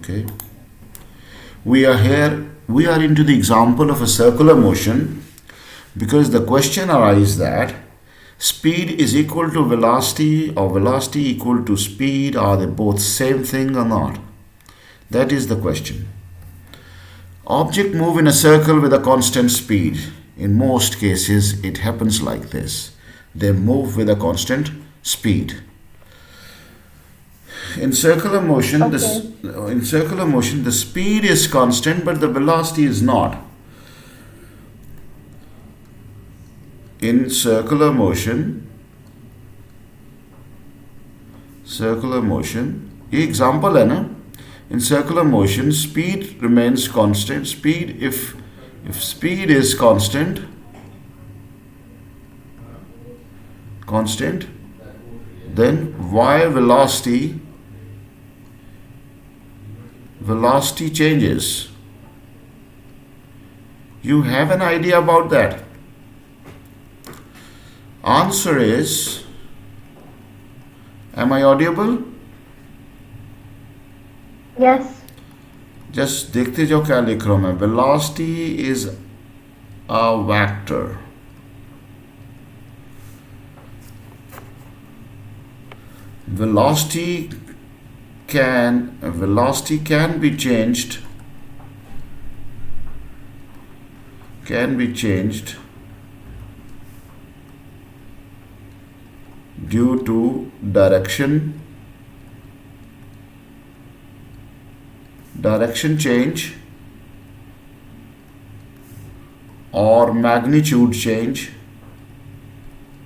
Okay. We are into the example of a circular motion because the question arises that speed is equal to velocity or velocity equal to speed. Are they both same thing or not? That is the question. Object move in a circle with a constant speed. In most cases, it happens like this. They move with a constant speed. In circular motion, the speed is constant, but the velocity is not. In circular motion, ये example है ना? In circular motion, speed remains constant. Speed, if speed is constant, then y velocity changes. You have an idea about that? Answer is, am I audible? Yes. Just देखते जाओ क्या लिख रहा हूं मैं. Velocity is a vector. Velocity can be changed. Due to direction change or magnitude change.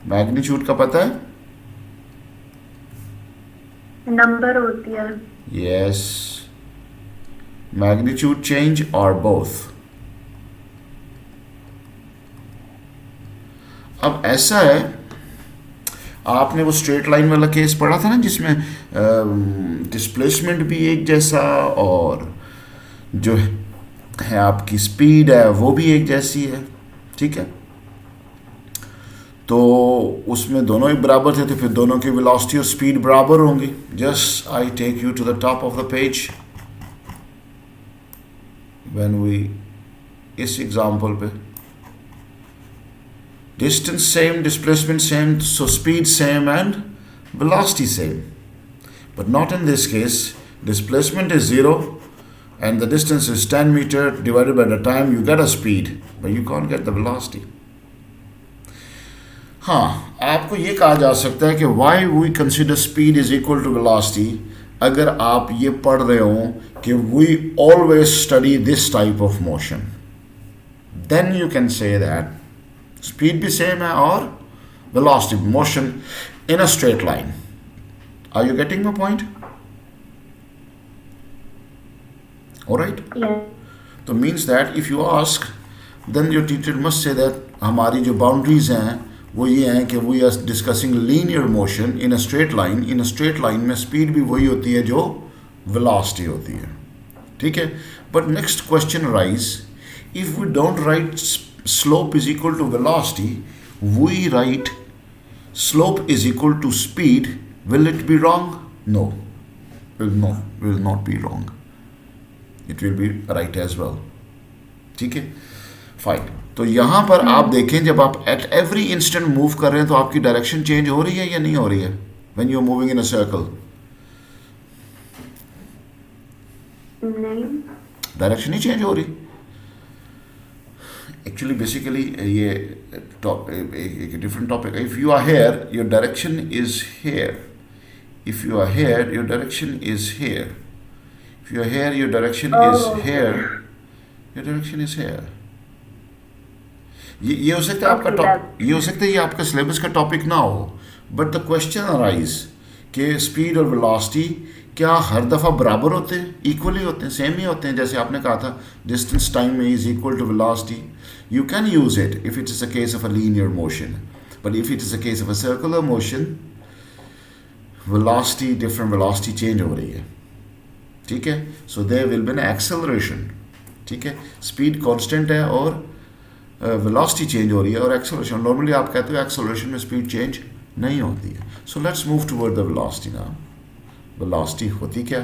Magnitude का पता है? नंबर होती है. Yes. Magnitude change or both. अब ऐसा है, आपने वो स्ट्रेट लाइन वाला केस पढ़ा था ना जिसमें डिस्प्लेसमेंट भी एक जैसा और जो है आपकी स्पीड है वो भी एक जैसी है. ठीक है, तो उसमें दोनों ही बराबर थे, तो फिर दोनों की वेलोसिटी और स्पीड बराबर होंगी. Just I take you to the top of the page. When we इस एग्जांपल पे distance same, displacement same, so speed same and velocity same. But not in this case. Displacement is 0 and the distance is 10 meter divided by the time. You get a speed, but you can't get the velocity. हाँ, आपको ये कहा जा सकता है कि why we consider speed is equal to velocity. अगर आप ये पढ़ रहे हो कि we always study this type of motion, then you can say that speed भी same है और velocity motion in a straight line. Are you getting my point? Alright? Yeah. So means that if you ask, then your teacher must say that हमारी जो boundaries हैं वो ये हैं कि we are discussing linear motion in a straight line. In a straight line में speed भी वही होती है जो velocity होती है. ठीक है? But next question arise, if we don't write slope is equal to velocity, we write slope is equal to speed, will it be wrong? No, will not be wrong. It will be right as well. ठीक है, fine. तो यहां पर आप देखें, जब आप at every instant move कर रहे हैं तो आपकी डायरेक्शन चेंज हो रही है या नहीं हो रही है? When you are moving in a circle, नहीं, डायरेक्शन ही चेंज हो रही. Actually, basically, ये एक different topic. If you are here, your direction is here. If you are here, your direction is here. If you are here, your direction is here. Your direction is here. ये हो सकता है आपका topic, ये हो सकता है ये आपका सिलेबस का टॉपिक ना हो, बट द क्वेश्चन अराइज कि स्पीड और वेलोसिटी क्या हर दफ़ा बराबर होते हैं, इक्वली होते हैं, सेम ही होते हैं? जैसे आपने कहा था डिस्टेंस टाइम में is equal to velocity. You can use it if it is a case of a linear motion, but if it is a case of a circular motion, different velocity change हो रही है. ठीक है, so there will be an acceleration. ठीक है, speed constant है और velocity change हो रही है और acceleration. Normally आप कहते हो acceleration में speed change नहीं होती है. So let's move toward the velocity now. Velocity होती क्या?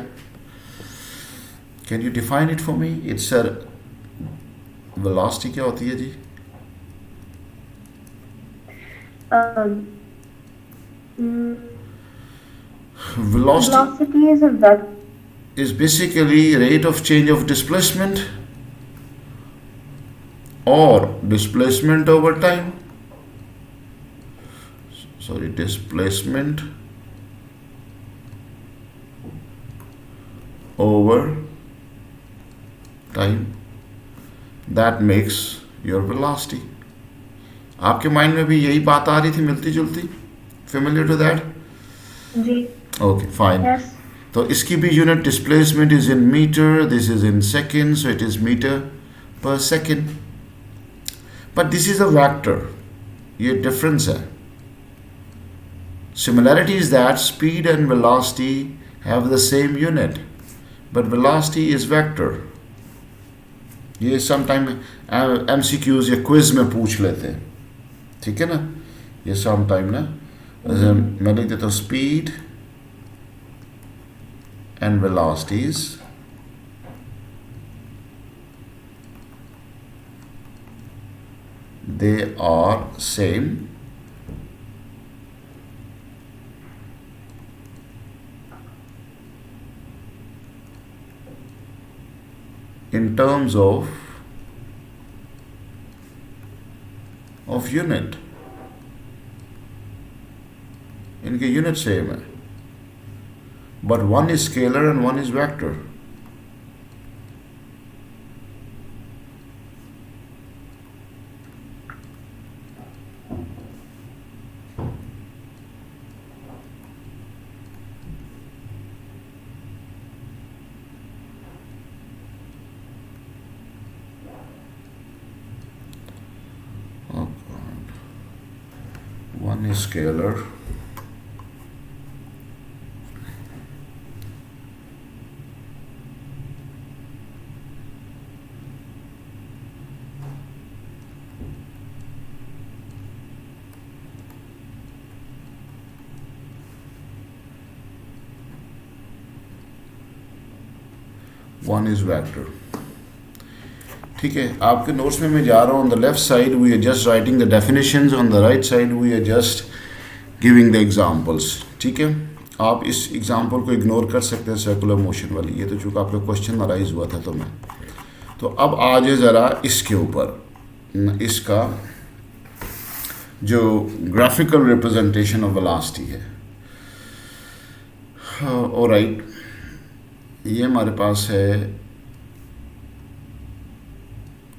Can you define it for me? It's a velocity क्या होती है जी? Velocity is a vector. Is basically rate of change of displacement or displacement over time. Sorry, displacement over time. That makes your velocity. आपके mind में भी यही बात आ रही थी मिलती जुलती? Familiar to that? Ji. Okay, fine. Yes. तो इसकी भी unit displacement is in metre, this is in second, so it is metre per second. But this is a vector. ये डिफरेंस है. Similarity is that speed and velocity have the same unit, but velocity is vector. ये sometime MCQs या quiz में पूछ लेते हैं, ठीक है ना? ये sometime ना, मैं लिख देता हूँ speed and velocities they are same in terms of unit. इनके यूनिट सेम है, but one is scalar and one is vector. Oh God. One is scalar. One is vector. ठीक है, आपके नोट्स में मैं जा रहा हूँ. On the left side we are just writing the definitions, on the right side we are just giving the examples. ठीक है, आप इस एग्जांपल को इग्नोर कर सकते हैं, सर्कुलर मोशन वाली. ये तो चूँकि आपका क्वेश्चन अराइज हुआ था तो अब आ जाए ज़रा इसके ऊपर, इसका जो ग्राफिकल रिप्रेजेंटेशन ऑफ वेलोसिटी है. ऑलराइट, ये हमारे पास है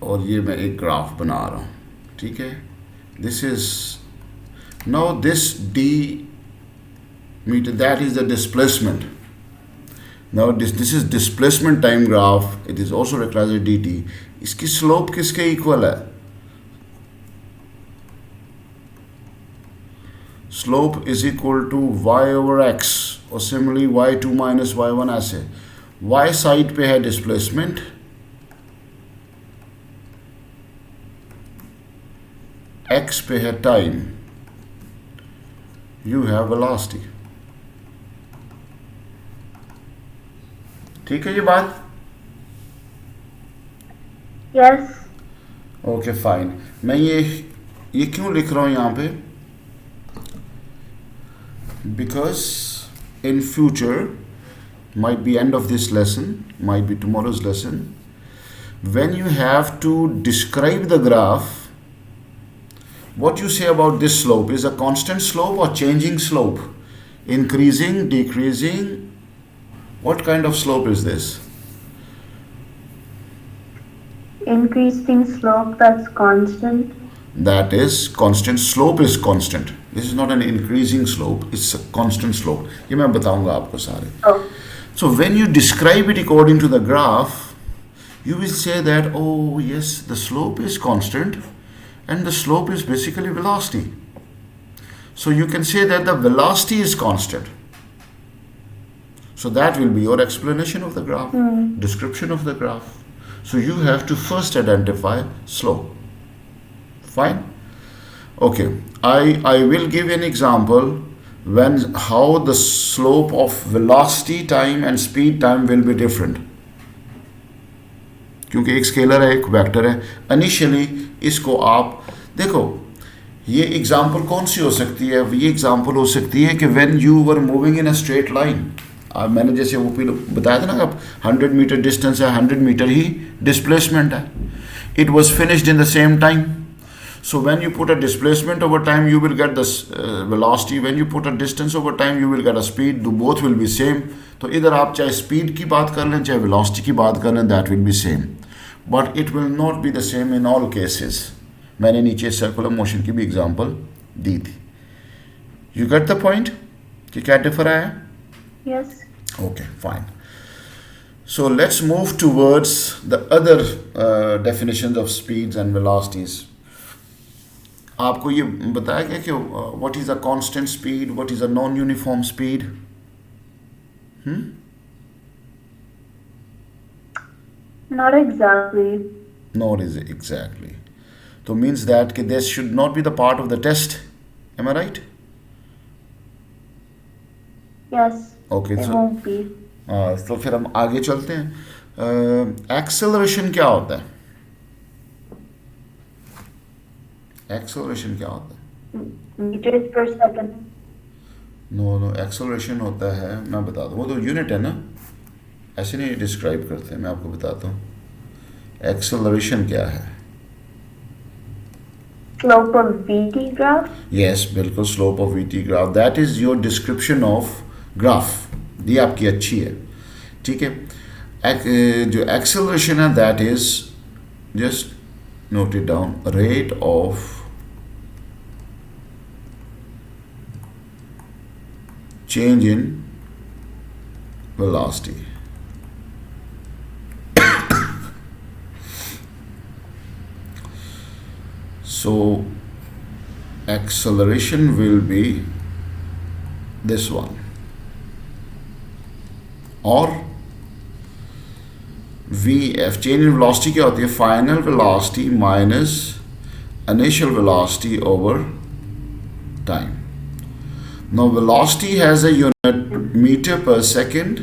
और ये मैं एक ग्राफ बना रहा हूँ. ठीक है, this is now this D metre, that is the displacement. Now this is displacement time graph. It is also required as D T. इसकी स्लोप किसके इक्वल है? Slope is equal to Y over X, और similarly y2 minus y1. ऐसे y side पे है displacement, x पे है time, you have velocity. ठीक है ये बात? Yes. Okay fine. मैं ये क्यों लिख रहा हूं यहां पे? Because in future, might be end of this lesson, might be tomorrow's lesson, when you have to describe the graph, what you say about this slope is a constant slope or changing slope, increasing, decreasing, what kind of slope is this? Increasing slope, that's constant. That is constant. Slope is constant. This is not an increasing slope, it's a constant slope. ये मैं बताऊंगा आपको सारे. Oh. So when you describe it according to the graph, you will say that, oh yes, the slope is constant and the slope is basically velocity. So you can say that the velocity is constant. So that will be your explanation of the graph, description of the graph. So you have to first identify slope. Fine? Okay, I will give an example when how the slope of velocity time and speed time will be different. क्योंकि एक scalar है एक vector है. Initially इसको आप देखो, ये example कौन सी हो सकती है? ये एग्जांपल हो सकती है कि when you were moving in a straight line. मैंने जैसे वो बताया था ना, अब 100 मीटर डिस्टेंस है, 100 मीटर ही डिस्प्लेसमेंट है. It was finished in the same time. So when you put a displacement over time, you will get the velocity. When you put a distance over time, you will get a speed. Both will be same. तो इधर आप चाहे speed की बात कर लें चाहे velocity की बात कर लें, that will be same. But it will not be the same in all cases. मैंने नीचे circular motion की भी example दी थी. You get the point? कि क्या differ है? Yes. Okay, fine. So let's move towards the other definitions of speeds and velocities. आपको ये बताया गया कि what is a constant speed, what is a non uniform speed? Not exactly. Not is exactly. So means that कि this should not be the part of the test. Am I right? Yes. Okay. It So won't be. तो फिर हम आगे चलते हैं. Acceleration क्या होता है? एक्सेलरेशन क्या होता है? Meters per second. No, acceleration होता है, मैं बताता हूँ, वो तो यूनिट है ना, ऐसे नहीं डिस्क्राइब करते. मैं आपको बताता हूँ एक्सेलरेशन क्या है. Slope of VT graph. Yes, बिल्कुल, slope of VT graph. That is your description of graph. ये आपकी अच्छी है, ठीक है. जो एक्सेलरेशन है that is, just note it down, rate of change in velocity. So acceleration will be this one, or VF. change in velocity क्या होती है? final velocity minus initial velocity over time. Now velocity has a unit meter per second,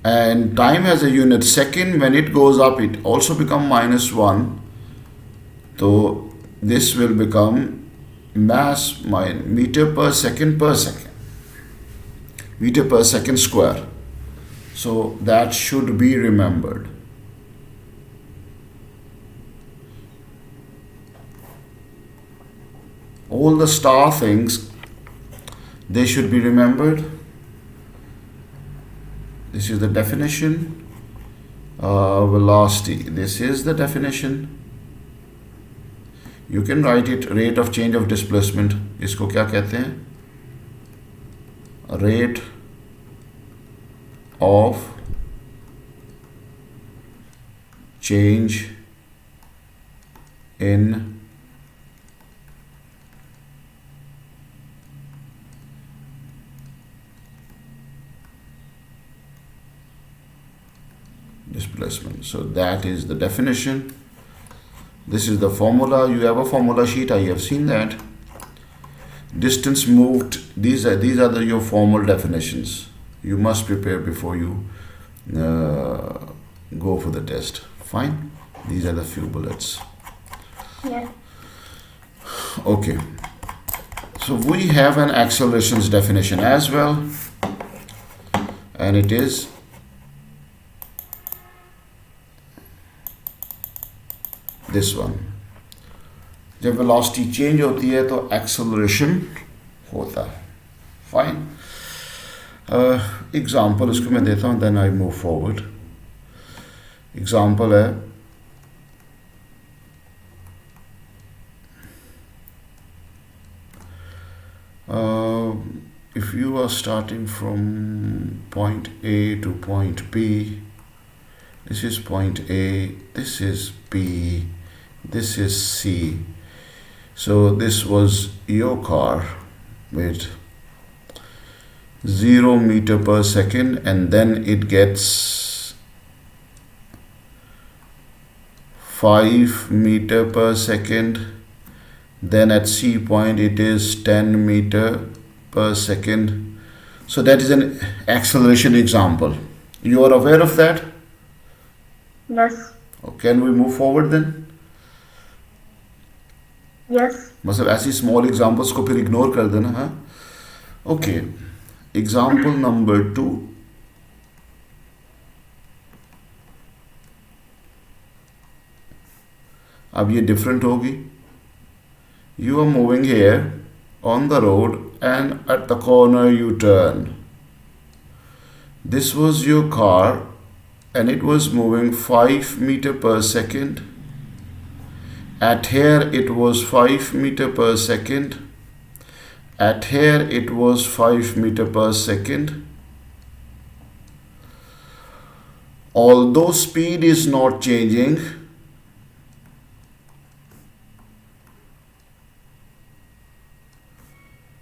and time has a unit second. When it goes up, it also become -1. So this will become mass meter per second meter per second square. So that should be remembered. All the star things, they should be remembered. This is the definition. Velocity, this is the definition. You can write it, rate of change of displacement. इसको क्या कहते हैं? Rate of change in displacement. So that is the definition. This is the formula. You have a formula sheet. I have seen that. Distance moved. These are your formal definitions. You must prepare before you go for the test. Fine. These are the few bullets. Yes. Okay. So we have an accelerations definition as well, and it is this one. जब velocity change होती है तो acceleration होता है. Fine. Example उसको मैं देता हूँ, then I move forward. Example है, if you are starting from point A to point B, this is point A, this is B, this is C. So this was your car with 0 meter per second, and then it gets 5 meter per second. Then at C point it is 10 meter per second. So that is an acceleration example. You are aware of that? Yes. Can we move forward then? Yes. मतलब ऐसी small examples को फिर ignore कर देना. हाँ, okay. Example number 2. अब ये different होगी. You are moving here on the road and at the corner you turn. This was your car and it was moving 5 meter per second. At here it was 5 meter per second. At here it was 5 meter per second. Although speed is not changing,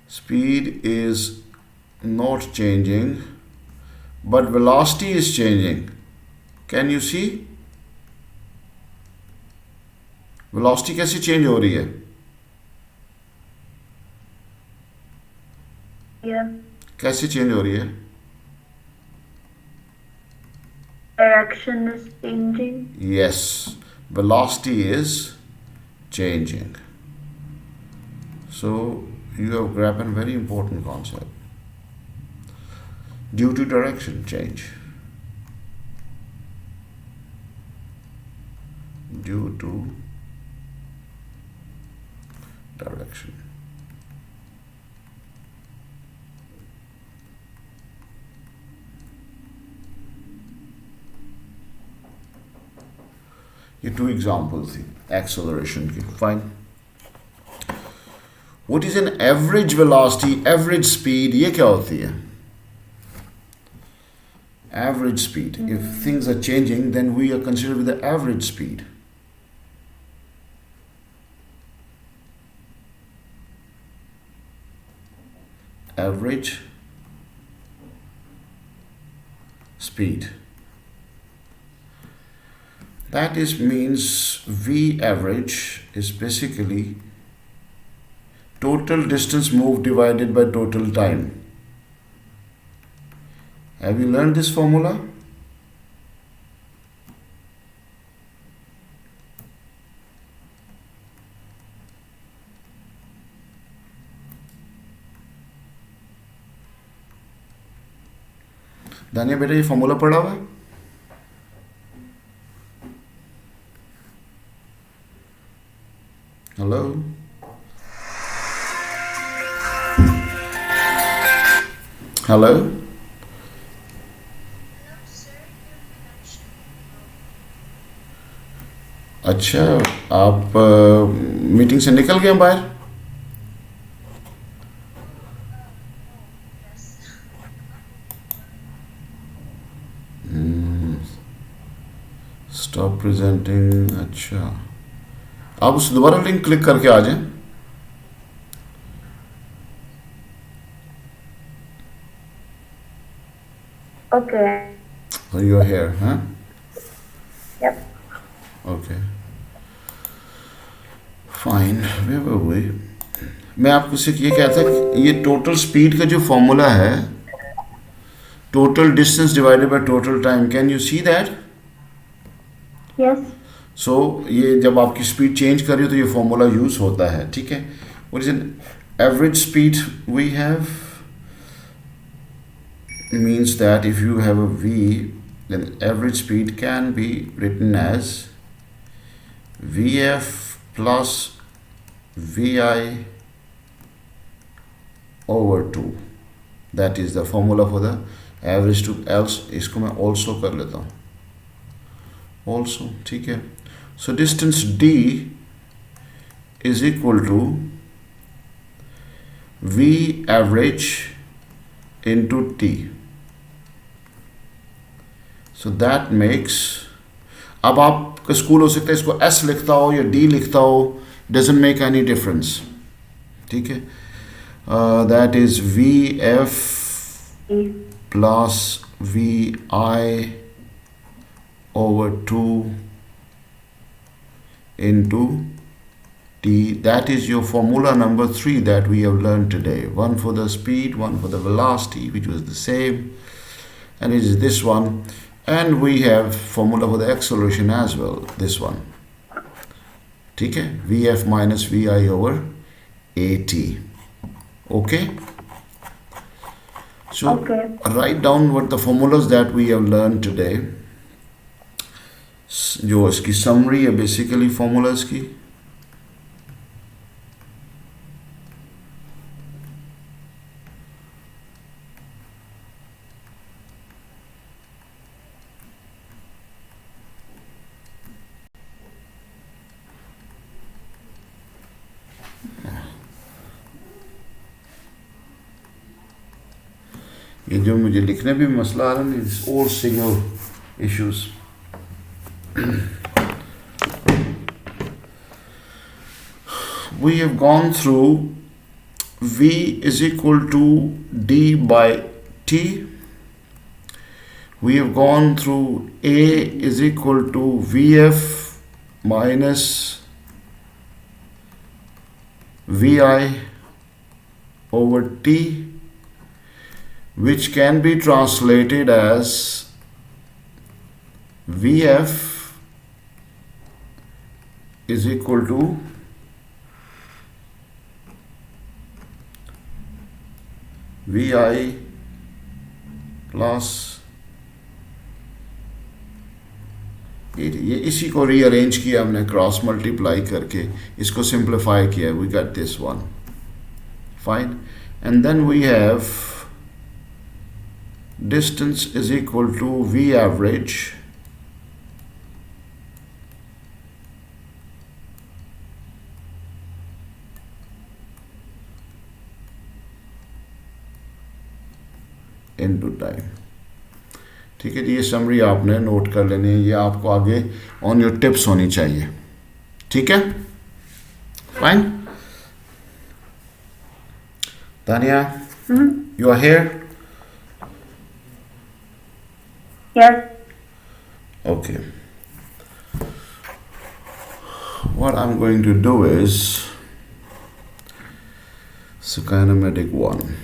speed is not changing, but velocity is changing. Can you see? Velocity कैसे change हो रही है? Yeah. कैसे change हो रही है? Direction is changing. Yes, velocity is changing. So you have grabbed a very important concept. Due to direction change. Due to direction. ये two examples थी acceleration की. Fine. What is an average velocity, average speed? ये क्या होती है? Average speed. If things are changing, then we are considered with the average speed. Average speed. That is means V average is basically total distance moved divided by total time. Have you learned this formula? दानिया बेटा, ये formula पढ़ा हुआ है? Hello, hello. अच्छा, आप meeting से निकल गए बाहर? Stop presenting. अच्छा, आप उस दोबारा लिंक क्लिक करके आ जाएं. Okay. So you are here, huh? Yep. Okay. Fine. Where were we? मैं आपको सिर्फ ये कहता कि ये टोटल स्पीड का जो फॉर्मूला है, total distance divided by total time. Can you see that? Yes. सो ये जब आपकी स्पीड चेंज कर रही हो तो ये फॉर्मूला यूज होता है. ठीक है. What is an average speed we have means that if you have a V, then average speed can be written as Vf plus Vi over 2. That is the formula for the average to. else इसको मैं also कर लेता हूँ. Also, ठीक है. So distance D is equal to V average into T. So that makes, अब आपका school हो सकता है इसको S लिखता हो या D लिखता हो, doesn't make any difference. ठीक है. That is VF plus VI over 2 into T. That is your formula number 3 that we have learned today. One for the speed, one for the velocity, which was the same, and it is this one. And we have formula for the acceleration as well, this one. ठीक है, Vf minus Vi over At. Okay? So Okay. write down what the formulas that we have learned today. जो इसकी summary है basically formulas की. ये जो मुझे लिखने भी मसला आ रहा है, इस और single issues. We have gone through V is equal to D by T. We have gone through A is equal to Vf minus Vi over T, which can be translated as Vf is equal to Vi plus ये इसी को rearrange किया हमने, cross multiply करके इसको simplify किया. We got this one. Fine. And then we have distance is equal to V average into time. ठीक है जी, ये समरी आपने नोट कर लेनी है, ये आपको आगे ऑन योर टिप्स होनी चाहिए. ठीक है, fine. Tania, you are here? Yes. Okay. What I'm going to do is Psychonometric 1.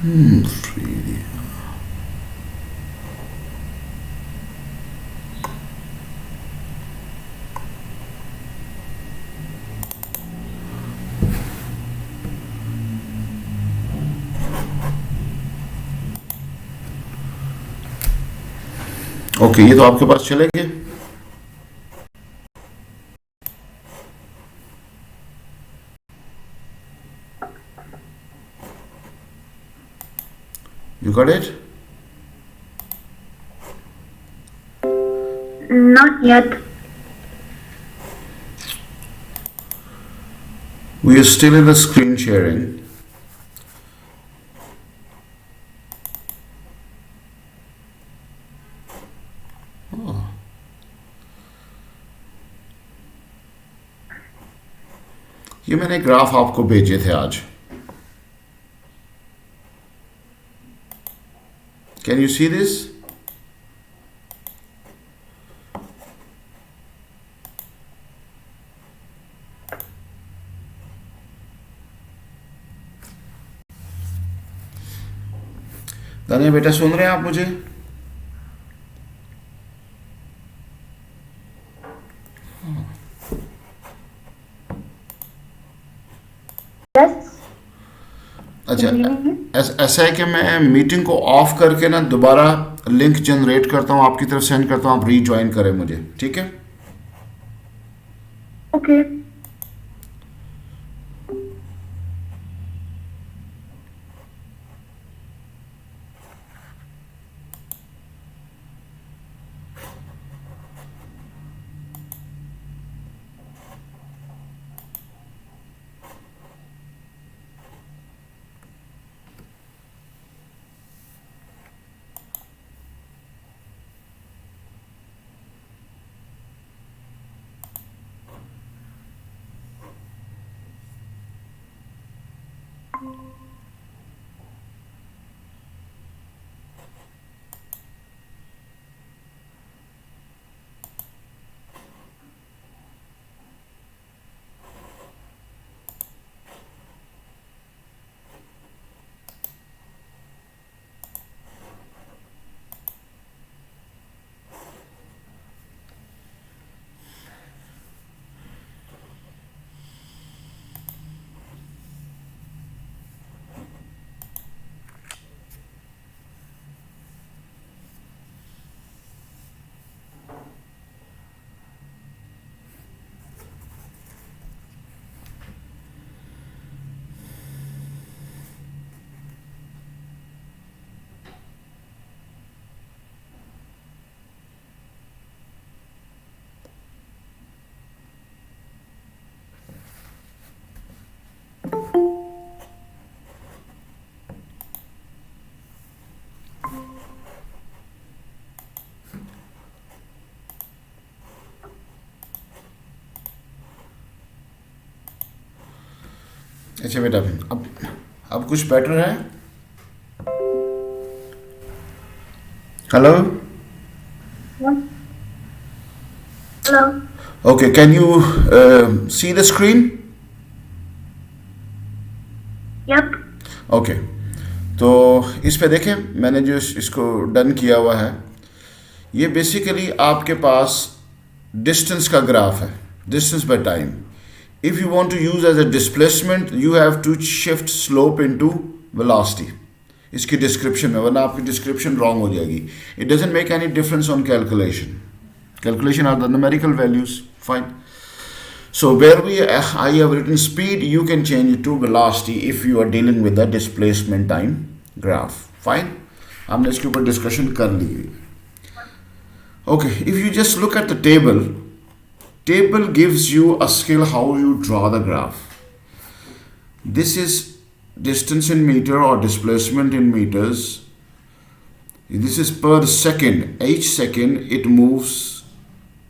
Really. Okay, ये तो आपके पास चलेंगे. You got it? Not yet. We are still in the screen sharing. ये मैंने ग्राफ आपको भेजे थे आज. Can you see this? दानिया बेटा, सुन रहे हैं आप मुझे? Yes. अच्छा, ऐसा है कि मैं मीटिंग को ऑफ करके ना दोबारा लिंक जनरेट करता हूँ, आपकी तरफ सेंड करता हूँ, आप रीज्वाइन करें मुझे, ठीक है? Okay. अच्छा बेटा, अब कुछ बेटर है? Hello? What? Hello. Okay, can you see the screen? Yep. Okay, तो इस पे देखें, मैंने जो इसको डन किया हुआ है, ये बेसिकली आपके पास डिस्टेंस का ग्राफ है, distance by time. If you want to use as a displacement, you have to shift slope into velocity इसकी डिस्क्रिप्शन में, वरना आपकी डिस्क्रिप्शन रॉन्ग हो जाएगी. It doesn't make any difference on calculation or the numerical values, fine. So where I have written speed, you can change it to velocity if you are dealing with the displacement time graph. Fine. हमने इसके ऊपर discussion कर ली. Okay, if you just look at the table gives you a skill how you draw the graph. This is distance in meter or displacement in meters. This is per second. Each second it moves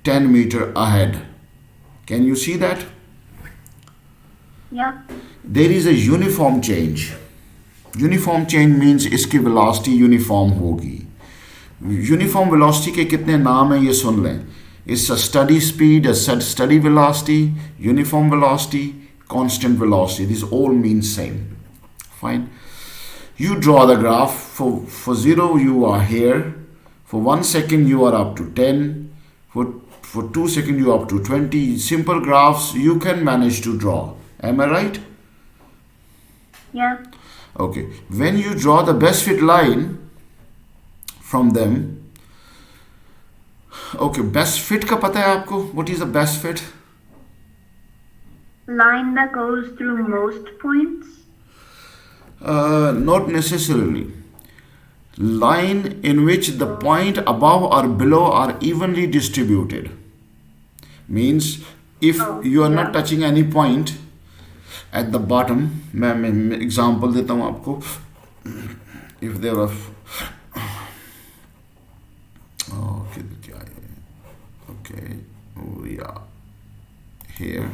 10 meter ahead. Can you see that? Yeah. There is a uniform change. Uniform change means इसकी velocity uniform होगी. Uniform velocity के कितने नाम हैं ये सुन लें. It's a steady speed, a steady velocity, uniform velocity, constant velocity. These all mean same. Fine. You draw the graph. For 0 you are here. For 1 second you are up to 10. For 2 seconds you are up to 20. Simple graphs you can manage to draw. Am I right? Yeah. Okay. When you draw the best fit line from them, okay, best fit का पता है आपको? What is the best fit? Line that goes through most points. Not necessarily. Line in which the point above or below are evenly distributed. Means if you are not touching any point at the bottom, मैं example देता हूँ आपको. If there are okay, oh yeah, here.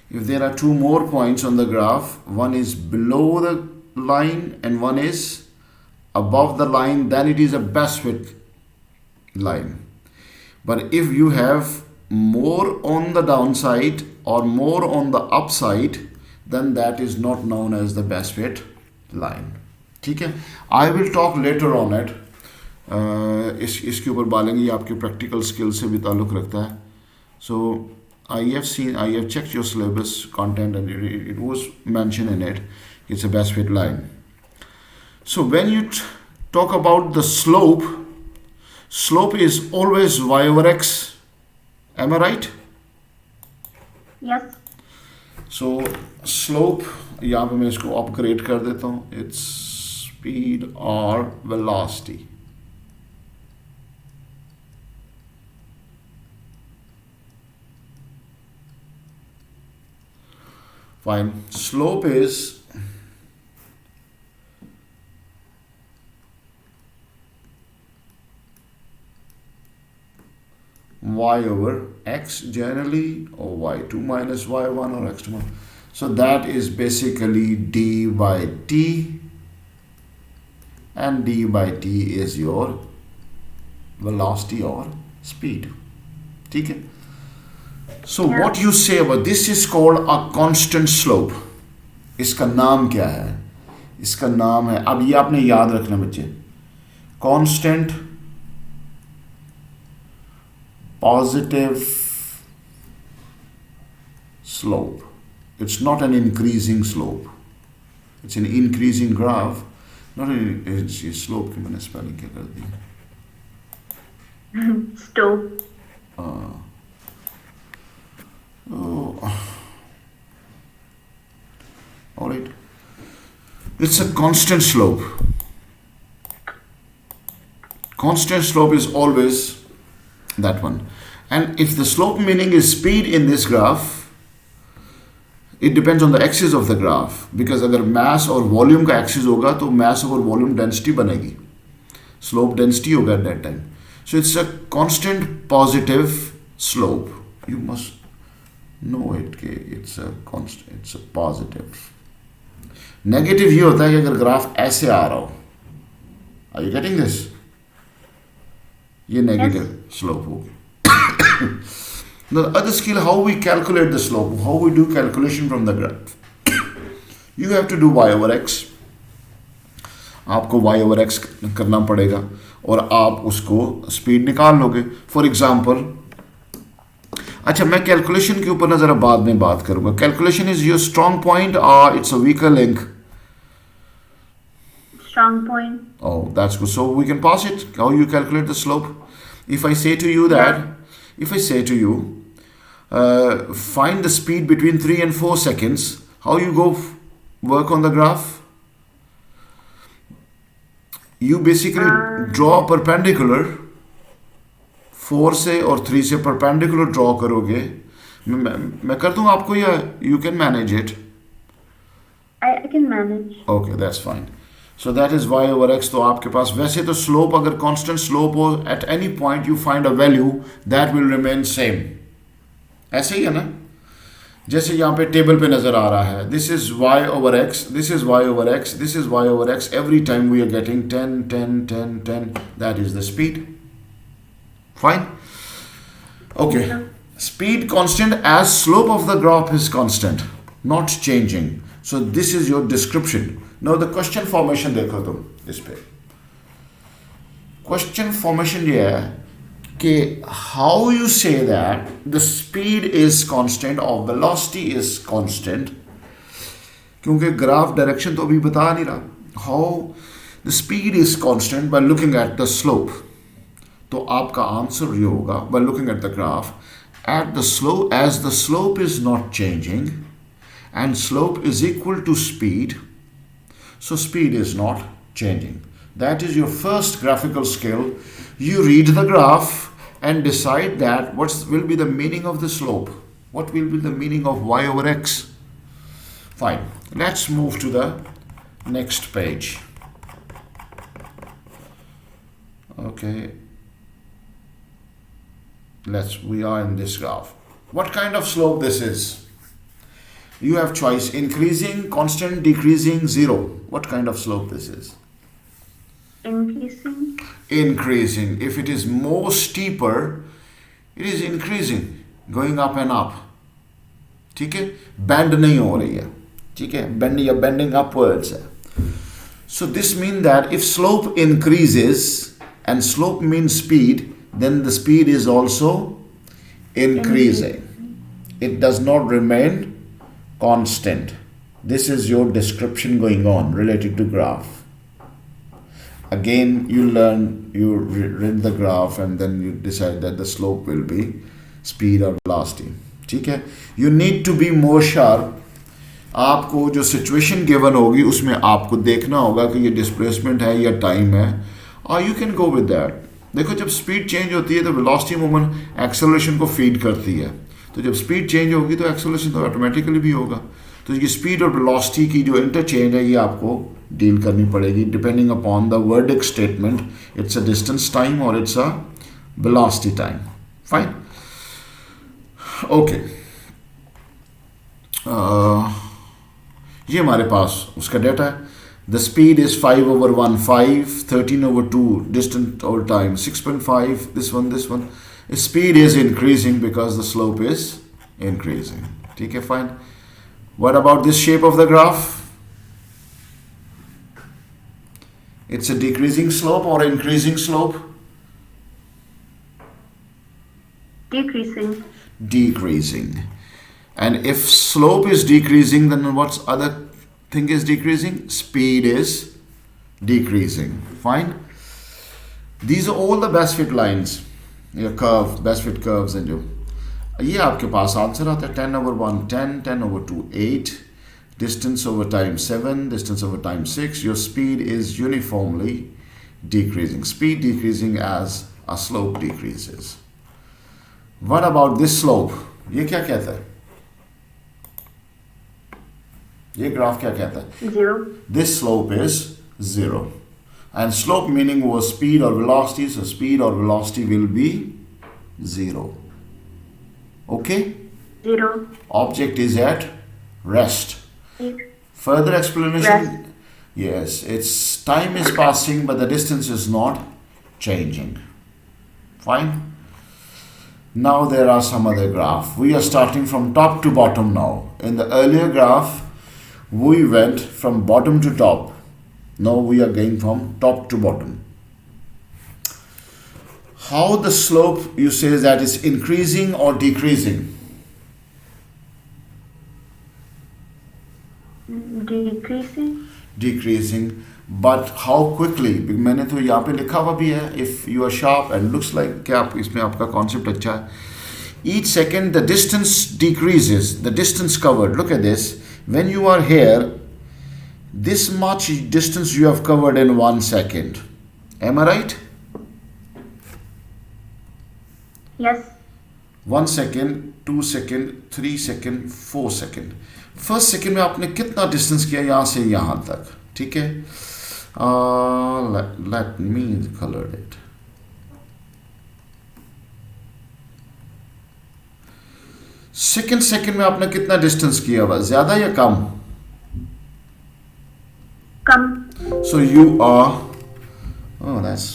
If there are 2 more points on the graph, one is below the line and one is above the line, then it is a best fit line. But if you have more on the downside or more on the upside, then that is not known as the best fit line. ठीक है? I will talk later on it. इसके ऊपर बालेंगे, ये आपके practical skill से भी ताल्लुक़ रखता है. So I have checked your syllabus content and it was mentioned in it. It's a best fit line. So when you talk about the slope, slope is always y over x. Am I right? Yes. So slope, यहाँ पे मैं इसको upgrade कर देता हूँ. It's speed or velocity. Fine. Slope is y over x generally, or y2 minus y1 or x2 minus. So that is basically d by t, and d by t is your velocity or speed. ठीक है? So Yeah. what you say about this is called a constant slope. इसका नाम क्या है? इसका नाम है, अब ये आपने याद रखना बच्चे, constant positive slope. It's not an increasing slope. It's an increasing graph. Not an it's slope की मैंने spelling क्या कर दी? Stope. All right. It's a constant slope. Constant slope is always that one. And if the slope meaning is speed in this graph, it depends on the axis of the graph. Because अगर mass और volume का axis होगा तो mass और volume density बनेगी. Slope density होगा at that time. So it's a constant positive slope. You must know it. It's a constant. It's a positive. Negative ये होता है कि अगर ग्राफ ऐसे आ रहा हो. Are you getting this? ये negative slope होगी. The other skill, how we calculate the slope, how we do calculation from the graph. You have to do y over x. आपको y over x करना पड़ेगा और आप उसको speed निकाल लोगे. फॉर एग्जाम्पल, अच्छा मैं कैलकुलेशन के ऊपर ना जरा बाद में बात करूंगा. Calculation is your strong point और it's a weaker link? Strong point. Oh, that's good. So we can pass it. How you calculate the slope? If I say to you that, if I say to you, find the speed between 3 and 4 seconds, how you go work on the graph? You basically draw perpendicular. 4 से और 3 से perpendicular draw करोगे. मैं कर दूँ आपको या you can manage it? I can manage. Okay, that's fine. So that is y over x. तो आपके पास वैसे तो slope अगर constant slope हो, at any point you find a value that will remain same. ऐसे ही है ना? जैसे यहाँ पे टेबल पे नजर आ रहा है. This is y over x. This is y over x. This is y over x. Every time we are getting 10, 10, 10, 10. That is the speed. Fine. Okay. Speed constant as slope of the graph is constant, not changing. So this is your description. Now the question formation देखो तुम इस पे. Question formation ये है कि how you say that the speed is constant or velocity is constant, क्योंकि graph direction तो अभी बता नहीं रहा. How the speed is constant by looking at the slope. तो आपका आंसर ये होगा by looking at the graph at the slope, as the slope is not changing and slope is equal to speed, so speed is not changing. That is your first graphical skill. You read the graph and decide that what will be the meaning of the slope, what will be the meaning of y over x. Fine, let's move to the next page. Okay, we are in this graph. What kind of slope this is? You have choice: increasing, constant, decreasing, zero. What kind of slope this is? Increasing. Increasing. If it is more steeper, it is increasing, going up and up. ठीक है? Bend नहीं हो रही है. ठीक है? Bending upwards. So this means that if slope increases and slope means speed, then the speed is also increasing. It does not remain constant. This is your description going on related to graph. again you learn, you read the graph and then you decide that the slope will be speed or velocity. ठीक है, you need to be more sharp. आपको जो situation given होगी उसमें आपको देखना होगा कि ये डिस्प्लेसमेंट है या टाइम है, और you can go with that. देखो जब स्पीड चेंज होती है तो वेलोसिटी मूवमेंट एक्सेलरेशन को फीड करती है, तो जब स्पीड चेंज होगी तो एक्सेलरेशन तो ऑटोमेटिकली भी होगा. तो ये स्पीड और वेलोसिटी की जो इंटरचेंज है ये आपको डील करनी पड़ेगी depending upon the verdict statement. It's a distance time और it's a velocity time. Fine, okay. ये हमारे पास उसका डेटा है. The speed is 5/1, 5, 13/2, distance over time 6.5. This one speed is increasing because the slope is increasing. ठीक है, fine. What about this shape of the graph? It's a decreasing slope or increasing slope? Decreasing. Decreasing. And if slope is decreasing, then what's other thing is decreasing? Speed is decreasing. Fine. These are all the best fit lines. Your curve, best fit curves and ये आपके पास answer आता है. 10/1, 10, 10/2, 8. Distance over time 7, distance over time 6. Your speed is uniformly decreasing. Speed decreasing as a slope decreases. What about this slope? ये क्या कहता है? ये graph क्या कहता है? 0. This slope is 0. And slope meaning was speed or velocity, so speed or velocity will be 0. Okay? 0. Object is at rest. Further explanation? Yes, its time is passing but the distance is not changing. Fine. Now there are some other graph. We are starting from top to bottom now. In the earlier graph, we went from bottom to top. Now we are going from top to bottom. How the slope, you say that is increasing or decreasing? Decreasing. Decreasing, but how quickly? मैंने तो यहाँ पे लिखा हुआ भी है. If you are sharp and looks like क्या आप इसमें आपका concept अच्छा है. Each second the distance decreases, the distance covered. Look at this. When you are here, this much distance you have covered in 1 second. Am I right? Yes. 1 second, 2 second, 3 second, 4 second. First second में आपने कितना distance किया यहाँ से यहाँ तक. ठीक है, let me colour it. Second में आपने कितना डिस्टेंस किया हुआ, ज्यादा या कम? Come. So you are, oh that's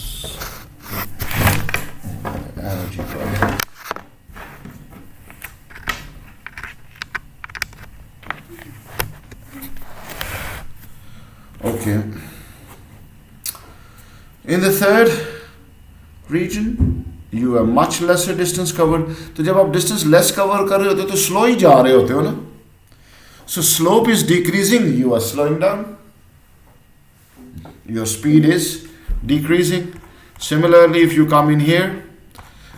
energy problem. Okay. In the third region, you have much lesser distance covered. तो जब आप distance less cover कर रहे होते हो तो slow ही जा रहे होते हो ना. So slope is decreasing, you are slowing down. Your speed is decreasing. Similarly, if you come in here,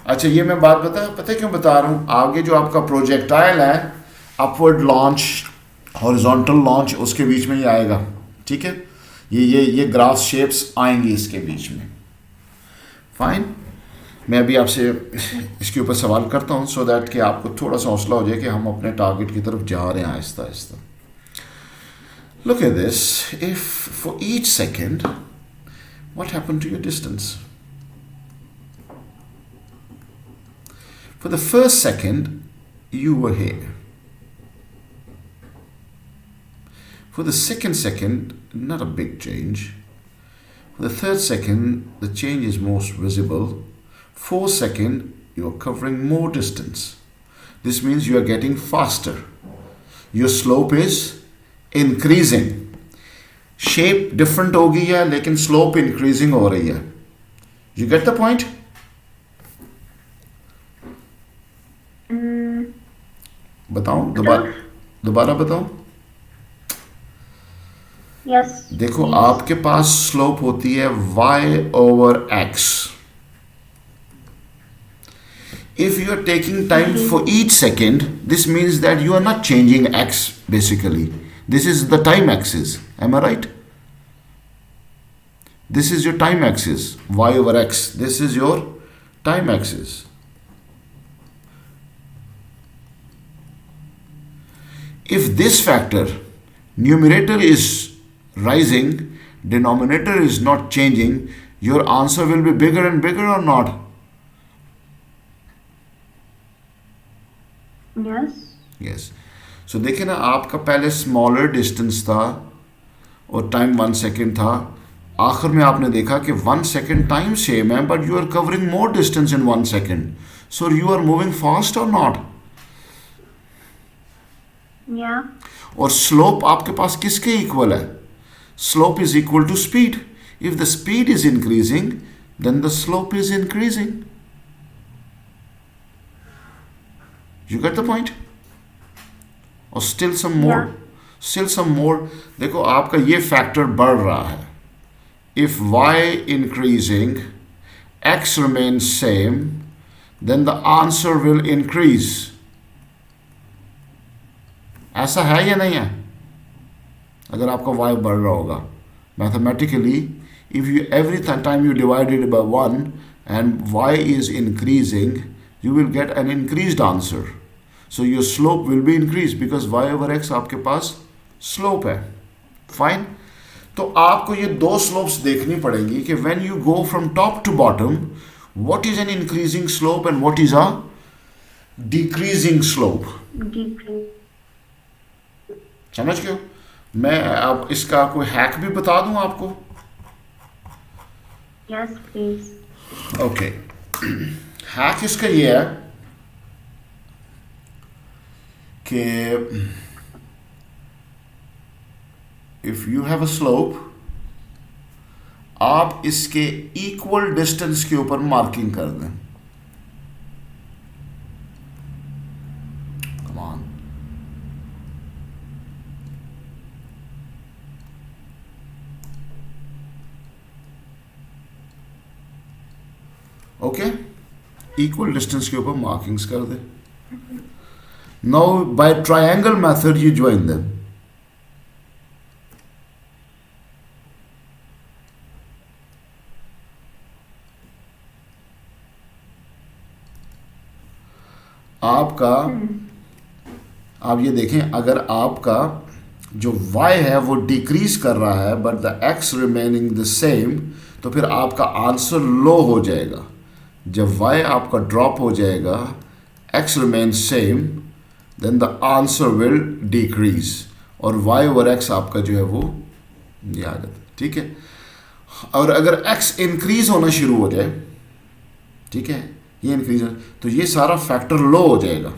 अच्छा ये मैं बात पता है क्यों बता रहा हूँ? आगे जो आपका प्रोजेक्टाइल है, upward launch, horizontal launch, उसके बीच में ही आएगा. ठीक है, ये ग्राफ शेप्स आएंगी इसके बीच में. फाइन. मैं अभी आपसे इसके ऊपर सवाल करता हूँ सो दैट कि आपको थोड़ा सा हौसला हो जाए कि हम अपने टारगेट की तरफ जा रहे हैं आहिस्ता आहिस्ता. Look at this. If for each second what happened to your distance? For the first second you were here. For the second second, not a big change. For the third second, the change is most visible. Fourth second, you are covering more distance. This means you are getting faster. Your slope is increasing. Shape different होगी है लेकिन slope increasing हो रही है. You get the point? बताऊं दोबारा बताऊं? Yes. देखो Please. आपके पास स्लोप होती है y over x. If you are taking time for each second, this means that you are not changing x basically. This is the time axis. Am I right? This is your time axis, y over x. This is your time axis. If this factor, numerator is rising, denominator is not changing, your answer will be bigger and bigger or not? Yes. Yes. So देखिए ना, आपका पहले smaller distance था और time 1 second था. आखिर में आपने देखा कि 1 सेकेंड टाइम सेम है, but you are covering more distance in 1 second. So you are moving fast और नॉट? Yeah. और स्लोप आपके पास किसके इक्वल है? Slope is equal to speed. If the speed is increasing, then the slope is increasing. You get the point? और still some more. Yeah. Still some more. देखो आपका ये फैक्टर बढ़ रहा है. If y increasing, x remains same, then the answer will increase. ऐसा है या नहीं है? अगर आपका y बढ़ रहा होगा, mathematically, if you every time you divide it by 1 and y is increasing, you will get an increased answer. So your slope will be increased because y over x आपके पास slope है. Fine. तो आपको ये दो slopes देखनी पड़ेंगी कि when you go from top to bottom, what is an increasing slope and what is a decreasing slope. Decrease. समझ गए हो? मैं अब इसका कोई हैक भी बता दूं आपको. Yes, please. ओके. हैक इसका ये है कि if you have a slope, आप इसके इक्वल डिस्टेंस के ऊपर मार्किंग कर दें. Come on. Okay, equal distance के ऊपर मार्किंग्स कर दें. Now by triangle method you join them. आपका, आप ये देखें, अगर आपका जो y है वो डिक्रीज कर रहा है but the x remaining the same, तो फिर आपका आंसर लो हो जाएगा. जब y आपका ड्रॉप हो जाएगा, x remain same, then the answer will decrease. और y ओवर x आपका जो है वो ये आ जाता है. ठीक है. और अगर x इंक्रीज होना शुरू हो जाए, ठीक है, ये इंक्रीज, तो ये सारा फैक्टर लो हो जाएगा.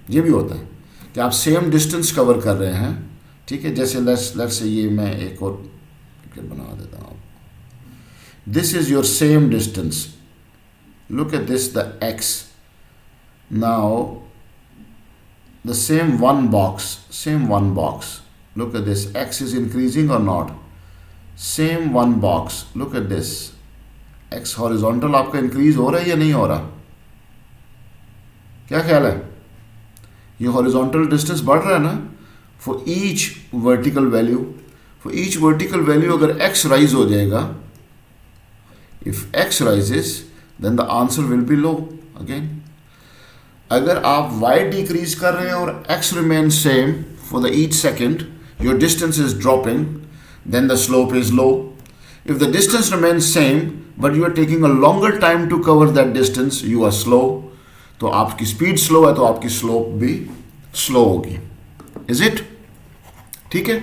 ये भी होता है कि आप सेम डिस्टेंस कवर कर रहे हैं. ठीक है. जैसे लेट्स से ये मैं एक और पिक्चर बना देता हूँ. This is your same distance. Look at this, the x. Now the same one box, look at this, x is increasing or not? Same one box, look at this, x horizontal आपका increase हो रहा है या नहीं हो रहा? क्या ख्याल है? ये horizontal distance बढ़ रहा है ना? For each vertical value अगर x rise हो जाएगा, if x rises then the answer will be low again. अगर आप y डिक्रीज कर रहे हैं और x remain same for the each second, your distance is dropping, then the slope is low. If the distance remain same but you are taking a longer time to cover that distance, you are slow. तो आपकी speed slow है तो आपकी slope भी slow होगी. Is it? ठीक है.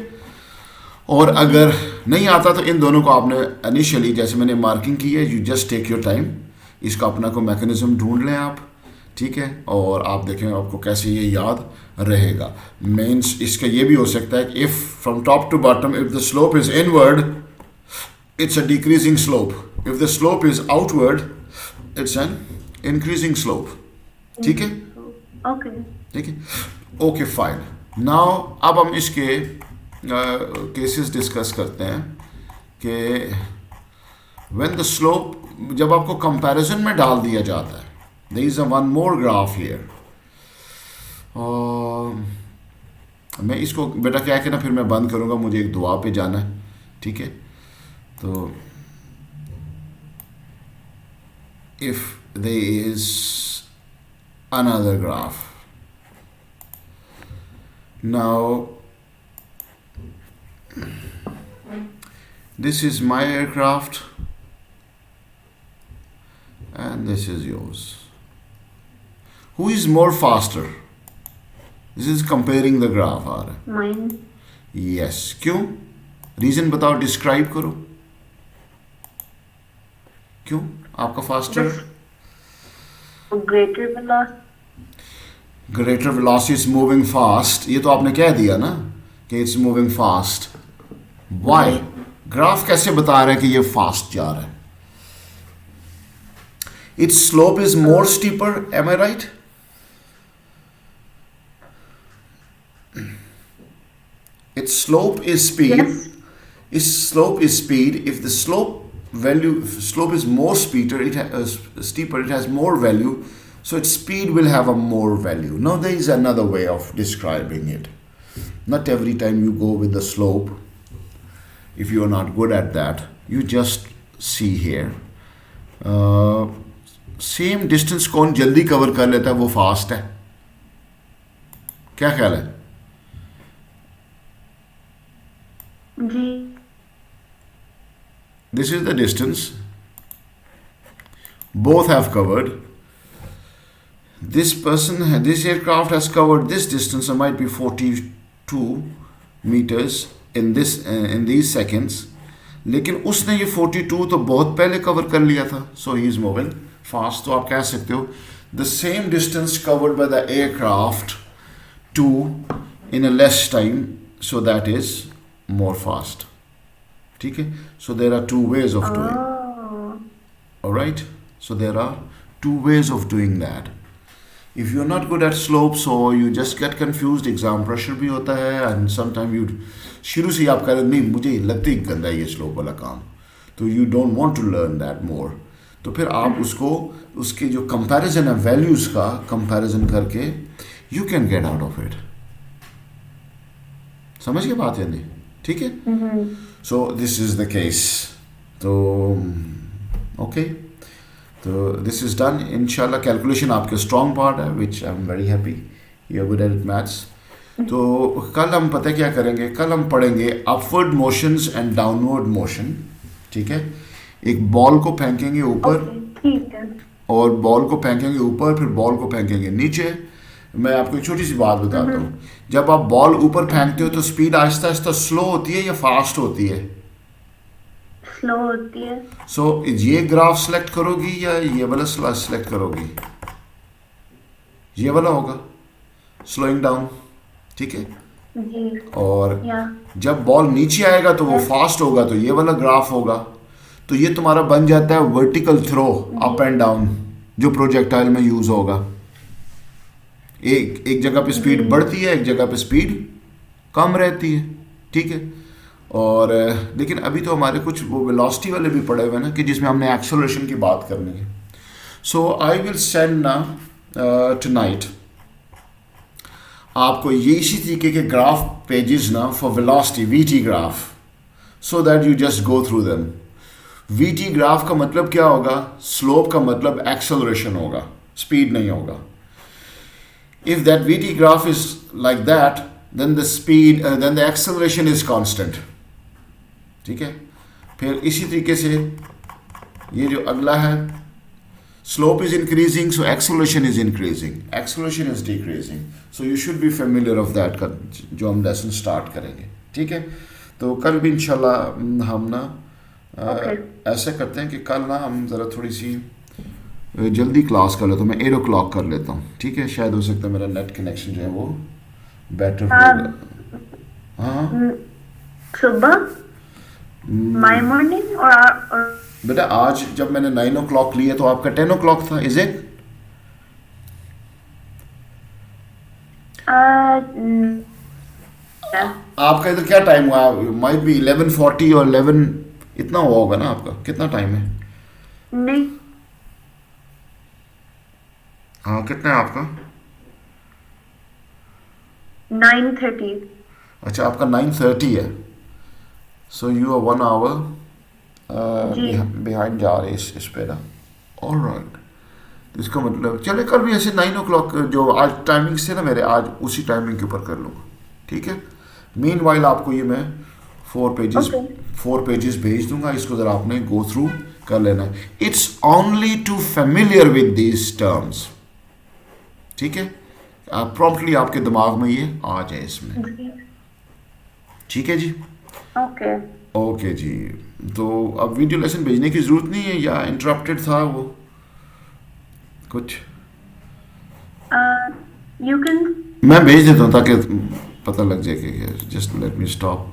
और अगर नहीं आता तो इन दोनों को आपने इनिशियली, जैसे मैंने मार्किंग की है, you just take your time, इसका अपना कोई मैकेनिज्म ढूंढ लें आप. ठीक है. और आप देखें आपको कैसे ये याद रहेगा. मीन्स इसका ये भी हो सकता है कि if from top to bottom, if the slope is inward, it's a decreasing slope. If the slope is outward, it's an increasing slope. ठीक है. Okay. ठीक है. Okay fine. नाउ अब हम इसके केसेस डिस्कस करते हैं कि व्हेन द स्लोप, जब आपको कंपैरिजन में डाल दिया जाता है, there is a one more graph here, मैं इसको बेटा क्या है ना फिर मैं बंद करूंगा, मुझे एक दुआ पे जाना है, ठीक है। तो if there is another graph, now this is my aircraft and this is yours. Who is more faster? This is comparing the graph आ रहा है। Mine. Yes, क्यों? रीजन बताओ, डिस्क्राइब करो क्यों आपका faster. Greater velocity. Greater velocity is moving fast, ये तो आपने कह दिया ना कि it's moving fast. Why? Graph कैसे बता रहा है कि ये फास्ट जा रहा है? Its slope is more steeper, am I right? Its slope is speed. Yes. Its slope is speed. If the slope is more steeper, steeper, it has more value. So its speed will have a more value. Now there is another way of describing it. Not every time you go with the slope. If you are not good at that, you just see here. Same distance कौन जल्दी cover कर लेता है वो fast है। क्या ख्याल है? जी। This is the distance. Both have covered. This aircraft has covered this distance. It might be 42 meters in these seconds. लेकिन उसने ये 42 तो बहुत पहले कवर कर लिया था. So he is moving fast. तो आप कह सकते हो the same distance covered by the aircraft in a less time. So that is more fast. ठीक है? So there are two ways of doing. All right. So there are two ways of doing that. If you're not good at slopes or you just get confused, exam pressure भी होता है, and sometimes you शुरू से ही आप कह रहे नहीं मुझे लगता ही गंदा है ये स्लोप वाला काम, तो you don't want to learn that more. तो फिर आप उसके जो कंपैरिजन है वैल्यूज का कंपैरिजन करके you can get out of it. समझ के बात है नहीं? ठीक है? So this is the case. तो okay. तो this is done. इंशाल्लाह कैलकुलेशन आपके स्ट्रॉन्ग पार्ट है, which I am very happy. You are good at maths. तो कल हम पता क्या करेंगे? कल हम पढ़ेंगे upward motions and downward motion. ठीक है? एक बॉल को फेंकेंगे ऊपर, ठीक है, और बॉल को फेंकेंगे ऊपर, फिर बॉल को फेंकेंगे नीचे. मैं आपको एक छोटी सी बात बताता हूँ. जब आप बॉल ऊपर फेंकते हो तो स्पीड आहिस्ता आहिस्ता स्लो होती है या फास्ट होती है? स्लो होती है. सो ये ग्राफ सेलेक्ट करोगी या ये वाला सेलेक्ट करोगी? ये वाला होगा स्लोइंग डाउन. ठीक है? जी. और या जब बॉल नीचे आएगा तो वो फास्ट होगा, तो ये वाला ग्राफ होगा. तो ये तुम्हारा बन जाता है vertical throw, up and down, जो प्रोजेक्टाइल में यूज होगा. एक जगह पे स्पीड बढ़ती है, एक जगह पे स्पीड कम रहती है. ठीक है? और लेकिन अभी तो हमारे कुछ वो वेलोसिटी वाले भी पड़े हुए ना कि जिसमें हमने एक्सेलरेशन की बात करनी है. सो आई विल सेंड ना टुनाइट आपको ये इसी तरीके के ग्राफ पेजेस ना for velocity, VT graph, so that you just go through them. VT graph का मतलब क्या होगा? स्लोप का मतलब एक्सेलरेशन होगा, स्पीड नहीं होगा. If that VT graph is like that, then then the acceleration is constant. ठीक है? फिर इसी तरीके से ये जो अगला है, slope is increasing, so acceleration is increasing, acceleration is decreasing. So you should be familiar of that जो हम लेसन स्टार्ट करेंगे. ठीक है? तो कल भी इंशाल्लाह हम ना ऐसा करते हैं कि कल ना हम ज़रा थोड़ी सी जल्दी क्लास कर लेता हूँ. मैं 8 o'clock कर लेता हूँ. ठीक है? शायद हो सकता है मेरा नेट कनेक्शन जो है वो बेटर होगा. हाँ सुबह माय मॉर्निंग और बेटा आज जब मैंने 9 o'clock लिया तो आपका 10 o'clock था. Is it? आपका इधर क्या टाइम हुआ? माइट बी 11:40 और 11 इतना हुआ होगा ना आपका? कितना टाइम है? नहीं, हाँ, कितना है आपका? 9:30. अच्छा, आपका 9:30 है. सो यू आर 1 आवर जी. बिहाइंड जा रहे इस पे ना. All right. इसका मतलब चले कल भी ऐसे 9 o'clock जो आज टाइमिंग से ना मेरे, आज उसी टाइमिंग के ऊपर कर लूँगा. ठीक है. मीन वाइल आपको ये मैं 4 पेजेस Okay. 4 पेजेस भेज दूंगा. इसको ज़रा आपने गो थ्रू कर लेना है. It's only to familiar with these terms. ठीक है. प्रॉम्प्टली आपके दिमाग में ये आ जाए इसमें. जी. ठीक है जी. Okay. ओके जी. तो अब वीडियो लेसन भेजने की ज़रूरत नहीं है या इंटरप्टेड था वो कुछ? You can. मैं भेज देता हूँ ताकि पता लग जाए कि जस्ट लेट मी स्टॉप.